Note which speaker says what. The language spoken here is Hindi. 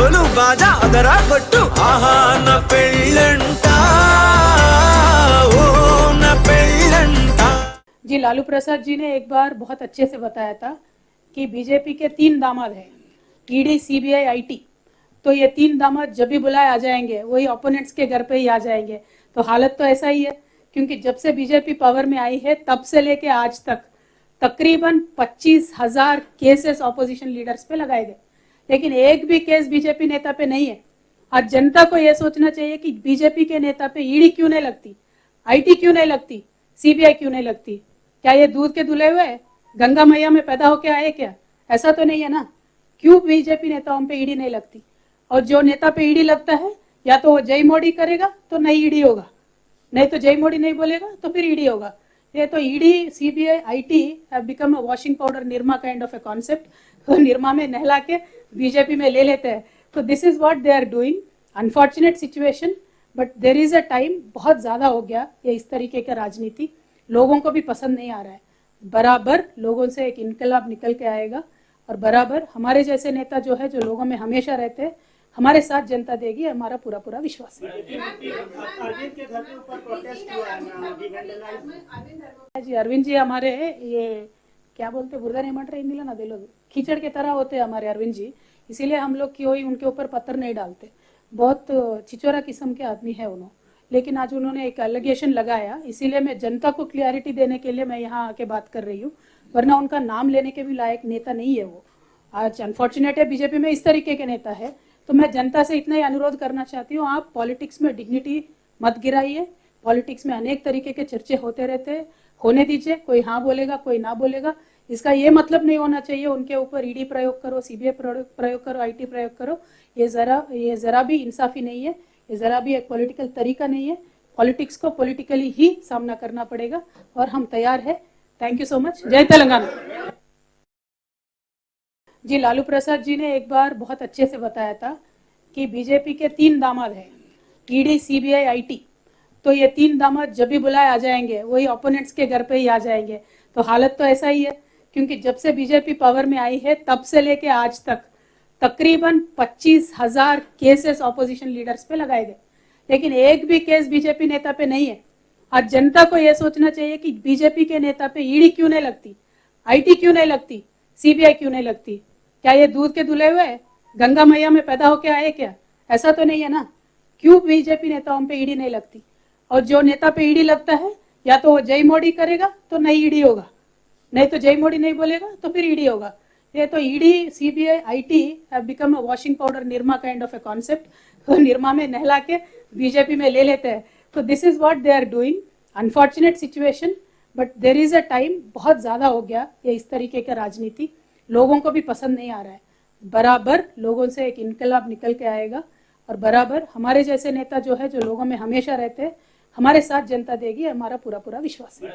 Speaker 1: డోలు బాజా అదరా కొట్టు ఆహా నా పెళ్ళంట ఓ నా పెళ్ళంట।
Speaker 2: जी लालू प्रसाद जी ने एक बार बहुत अच्छे से बताया था कि बीजेपी के 3 दामाद हैं, ईडी, सीबीआई, आईटी। तो ये 3 दामाद जब भी बुलाए आ जाएंगे, वही ओपोनेंट्स के घर पे ही आ जाएंगे। तो हालत तो ऐसा ही है, क्योंकि जब से बीजेपी पावर में आई है तब से लेके आज तक तकरीबन 25,000 केसेस ऑपोजिशन लीडर्स पे लगाए गए, लेकिन एक भी केस बीजेपी नेता पे नहीं है। आज जनता को यह सोचना चाहिए कि बीजेपी के नेता पे ईडी क्यों नहीं लगती, आईटी क्यों नहीं लगती, सीबीआई क्यों नहीं लगती। क्या ये दूध के धुले हुए गंगा मैया में पैदा होके आए क्या? ऐसा तो नहीं है ना। क्यों बीजेपी नेताओं पे ईडी नहीं लगती? और जो नेता पे ईडी लगता है, या तो वो जय मोदी करेगा तो नहीं ईडी होगा, नहीं तो जय मोदी नहीं बोलेगा तो फिर ईडी होगा। ये तो ED, CBI, IT have become a washing powder Nirma kind of a concept. Nirma में नहला के बीजेपी में ले लेते हैं। तो this is what they are doing. Unfortunate situation, but there is a time. बहुत ज्यादा हो गया ये इस तरीके का राजनीति, लोगों को भी पसंद नहीं आ रहा है। बराबर लोगों से एक इनकलाब निकल के आएगा, और बराबर हमारे जैसे नेता जो है, जो लोगों में हमेशा रहते हैं, हमारे साथ जनता देगी, हमारा पूरा पूरा विश्वास है। जी अरविंद जी हमारे ये क्या बोलते, बुरदा नहीं मट रहे हिंदी ना, दे लोग कीचड़ के तरह होते हैं हमारे अरविंद जी। इसीलिए हम लोग कोई उनके ऊपर पत्थर नहीं डालते। बहुत चिचोरा किस्म के आदमी है उन्होंने, लेकिन आज उन्होंने एक एलिगेशन लगाया, इसीलिए मैं जनता को क्लियरिटी देने के लिए मैं यहाँ आके बात कर रही हूँ, वरना उनका नाम लेने के भी लायक नेता नहीं है वो। आज अनफॉर्चुनेट है बीजेपी में इस तरीके के नेता है। तो मैं जनता से इतना ही अनुरोध करना चाहती हूँ, आप पॉलिटिक्स में डिग्निटी मत गिराइए। पॉलिटिक्स में अनेक तरीके के चर्चे होते रहते हैं, होने दीजिए। कोई हाँ बोलेगा, कोई ना बोलेगा। इसका ये मतलब नहीं होना चाहिए उनके ऊपर ईडी प्रयोग करो, सीबीआई प्रयोग करो, आईटी प्रयोग करो। ये जरा भी इंसाफी नहीं है, ये जरा भी एक पॉलिटिकल तरीका नहीं है। पॉलिटिक्स को पॉलिटिकली ही सामना करना पड़ेगा, और हम तैयार है। Thank you so much. जय तेलंगाना। जी लालू प्रसाद जी ने एक बार बहुत अच्छे से बताया था कि बीजेपी के 3 दामाद हैं, ईडी, सीबीआई, आईटी। तो ये 3 दामाद जब भी बुलाए आ जाएंगे, वही ओपोनेंट्स के घर पे ही आ जाएंगे। तो हालत तो ऐसा ही है, क्योंकि जब से बीजेपी पावर में आई है तब से लेके आज तक तकरीबन 25,000 केसेस ऑपोजिशन लीडर्स पे लगाए गए, लेकिन एक भी केस बीजेपी नेता पे नहीं है। आज जनता को यह सोचना चाहिए कि बीजेपी के नेता पे ईडी क्यों नहीं लगती, आईटी क्यों नहीं लगती, सीबीआई क्यों नहीं लगती। क्या ये दूध के धुले हुए गंगा मैया में पैदा होके आए क्या? ऐसा तो नहीं है ना। क्यों बीजेपी नेताओं पे ईडी नहीं लगती? और जो नेता पे ईडी लगता है, या तो वो जय मोदी करेगा तो नहीं ईडी होगा, नहीं तो जय मोदी नहीं बोलेगा तो फिर ईडी होगा। ये तो ED, CBI, IT have become a washing powder Nirma kind of a concept. Nirma में नहला के बीजेपी में ले लेते हैं। तो this is what they are doing. Unfortunate situation, but there is a time. बहुत ज्यादा हो गया ये इस तरीके का राजनीति, लोगों को भी पसंद नहीं आ रहा है। बराबर लोगों से एक इनकलाब निकल के आएगा, और बराबर हमारे जैसे नेता जो है, जो लोगों में हमेशा रहते हैं, हमारे साथ जनता देगी, हमारा पूरा पूरा विश्वास है।